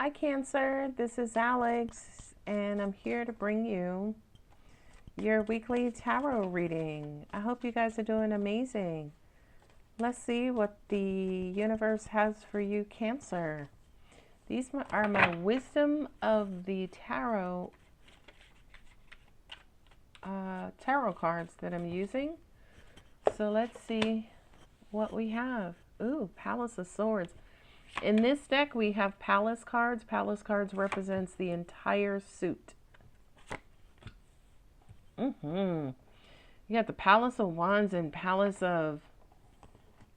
Hi, Cancer. This is Alex, and I'm here to bring you your weekly tarot reading. I hope you guys are doing amazing. Let's see what the universe has for you, Cancer. These are my wisdom of the tarot cards that I'm using. So let's see what we have. Ooh, Palace of Swords. In this deck, we have Palace cards. Palace cards represents the entire suit. You got the Palace of Wands and Palace of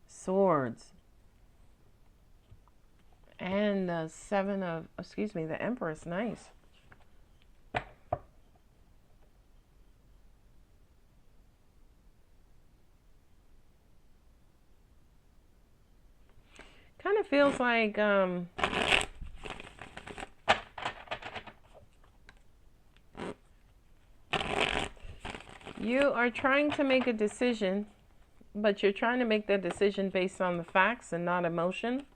Swords. And the the Empress. Nice. Kind of feels like you are trying to make a decision, but you're trying to make that decision based on the facts and not emotion.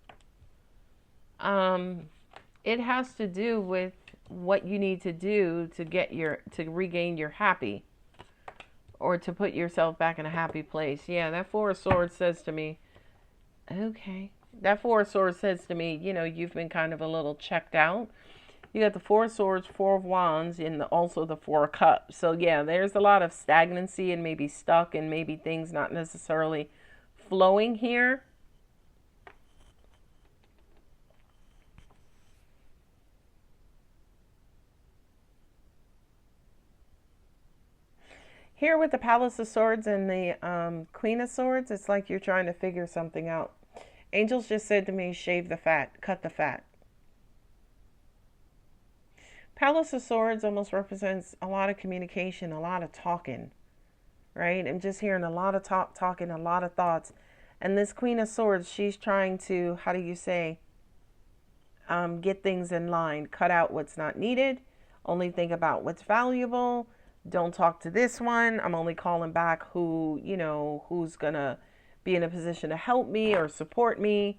It has to do with what you need to do to regain your happy, or to put yourself back in a happy place. Yeah, that Four of Swords says to me, okay. That Four of Swords says to me, you've been kind of a little checked out. You got the Four of Swords, Four of Wands, and also the Four of Cups. So yeah, there's a lot of stagnancy and maybe stuck and maybe things not necessarily flowing here. Here with the Palace of Swords and the Queen of Swords, it's like you're trying to figure something out. Angels just said to me, shave the fat, cut the fat. Palace of Swords almost represents a lot of communication, a lot of talking, right? I'm just hearing a lot of talking, a lot of thoughts. And this Queen of Swords, she's trying to, how do you say, get things in line, cut out what's not needed, only think about what's valuable. Don't talk to this one. I'm only calling back who's going to be in a position to help me or support me.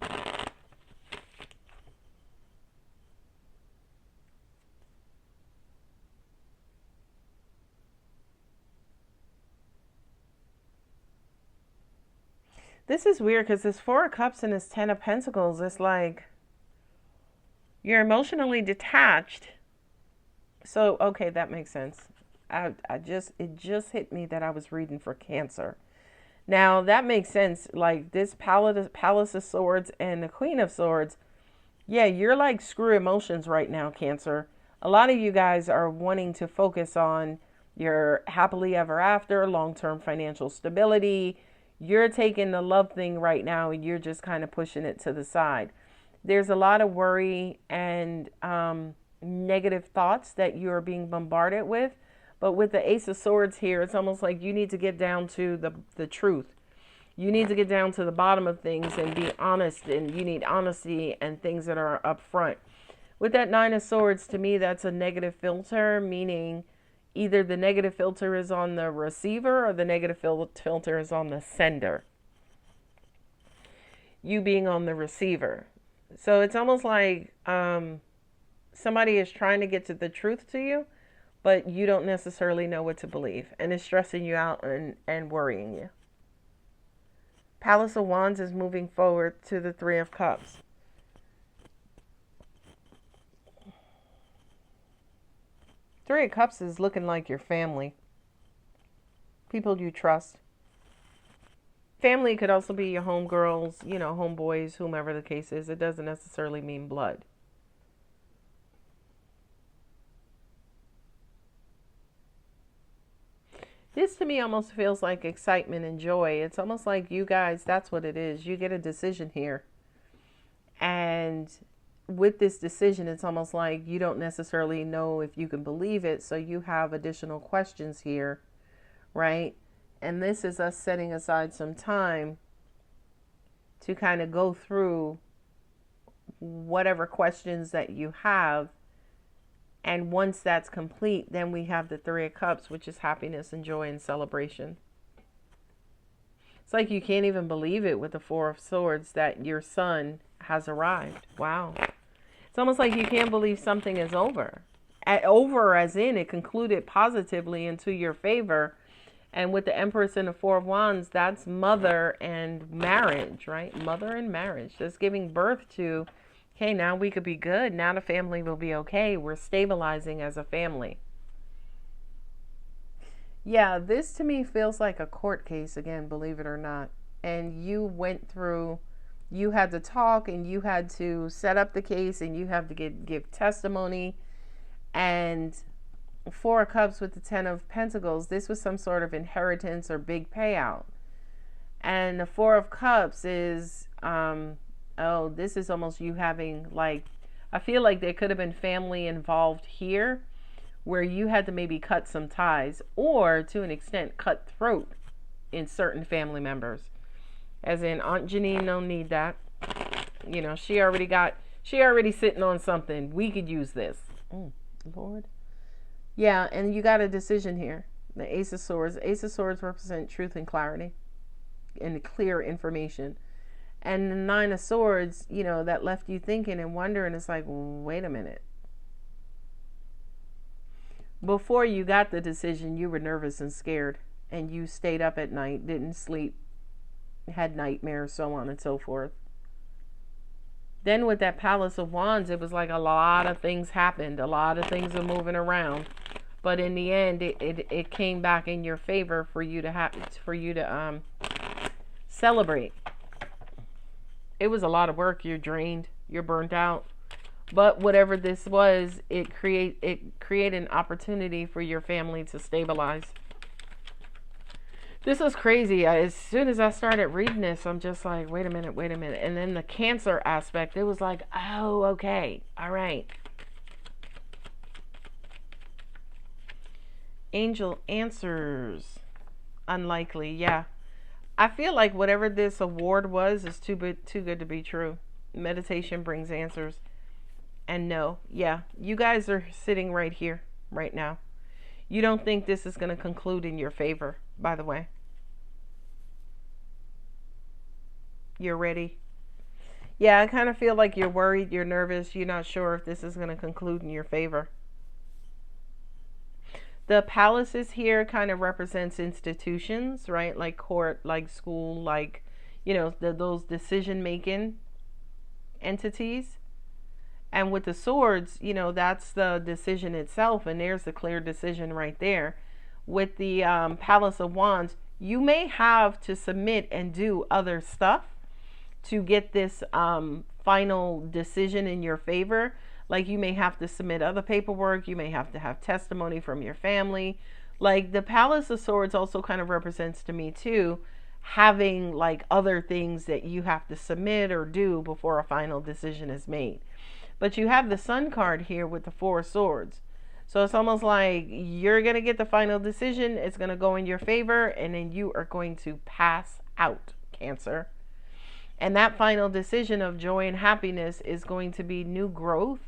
This is weird because this Four of Cups and this Ten of Pentacles, it's like you're emotionally detached. So, okay, that makes sense. It just hit me that I was reading for Cancer. Now, that makes sense. Like this Palace of Swords and the Queen of Swords. Yeah, you're like screw emotions right now, Cancer. A lot of you guys are wanting to focus on your happily ever after, long-term financial stability. You're taking the love thing right now and you're just kind of pushing it to the side. There's a lot of worry and negative thoughts that you're being bombarded with. But with the Ace of Swords here, it's almost like you need to get down to the truth. You need to get down to the bottom of things and be honest, and you need honesty and things that are up front. With that Nine of Swords, to me, that's a negative filter, meaning either the negative filter is on the receiver or the negative filter is on the sender. You being on the receiver. So it's almost like somebody is trying to get to the truth to you, but you don't necessarily know what to believe, and it's stressing you out and worrying you. Palace of Wands is moving forward to the Three of Cups. Three of Cups is looking like your family. People you trust. Family could also be your homegirls, homeboys, whomever the case is. It doesn't necessarily mean blood. This to me almost feels like excitement and joy. It's almost like you guys, that's what it is. You get a decision here. And with this decision, it's almost like you don't necessarily know if you can believe it. So you have additional questions here, right? And this is us setting aside some time to kind of go through whatever questions that you have. And once that's complete, then we have the Three of Cups, which is happiness and joy and celebration. It's like you can't even believe it with the Four of Swords that your son has arrived. Wow. It's almost like you can't believe something is over. Over as in it concluded positively into your favor. And with the Empress and the Four of Wands, that's mother and marriage, right? Mother and marriage. That's giving birth to, okay, now we could be good. Now the family will be okay. We're stabilizing as a family. Yeah, this to me feels like a court case again, believe it or not. And you went through, you had to talk and you had to set up the case and you have to give testimony. And Four of Cups with the Ten of Pentacles, this was some sort of inheritance or big payout. And the Four of Cups is, oh, this is almost you having like, I feel like there could have been family involved here where you had to maybe cut some ties or to an extent cut throat in certain family members. As in Aunt Janine don't need that. You know, she already sitting on something. We could use this. Lord. Yeah, and you got a decision here. The Ace of Swords. Ace of Swords represent truth and clarity and clear information. And the Nine of Swords, you know, that left you thinking and wondering. It's like, wait a minute. Before you got the decision, you were nervous and scared. And you stayed up at night, didn't sleep, had nightmares, so on and so forth. Then with that Palace of Wands, it was like a lot of things happened. A lot of things are moving around. But in the end, it came back in your favor for you to celebrate. It was a lot of work. You're drained. You're burnt out. But whatever this was, it created an opportunity for your family to stabilize. This was crazy. As soon as I started reading this, I'm just like, wait a minute. And then the Cancer aspect, it was like, oh, okay. All right. Angel answers. Unlikely. Yeah. I feel like whatever this award was is too good to be true. Meditation brings answers. And no. Yeah. You guys are sitting right here, right now. You don't think this is going to conclude in your favor, by the way. You're ready. Yeah, I kind of feel like you're worried, you're nervous, you're not sure if this is going to conclude in your favor. The palaces here kind of represents institutions, right? Like court, like school, like, you know, those decision-making entities. And with the swords, you know, that's the decision itself. And there's the clear decision right there. With the Palace of Wands, you may have to submit and do other stuff to get this final decision in your favor. Like you may have to submit other paperwork. You may have to have testimony from your family. Like the Palace of Swords also kind of represents to me too, having like other things that you have to submit or do before a final decision is made. But you have the Sun card here with the Four of Swords. So it's almost like you're going to get the final decision. It's going to go in your favor. And then you are going to pass out, Cancer. And that final decision of joy and happiness is going to be new growth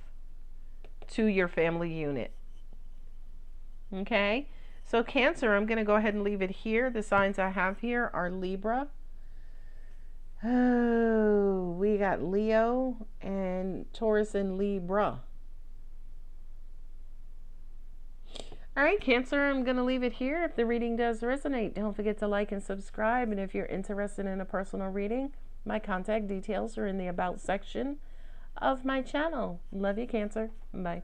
to your family unit. Okay? So Cancer, I'm going to go ahead and leave it here. The signs I have here are Libra. Oh, we got Leo and Taurus and Libra. All right, Cancer, I'm going to leave it here. If the reading does resonate, don't forget to like and subscribe. And if you're interested in a personal reading, my contact details are in the About section of my channel. Love you, Cancer. Bye.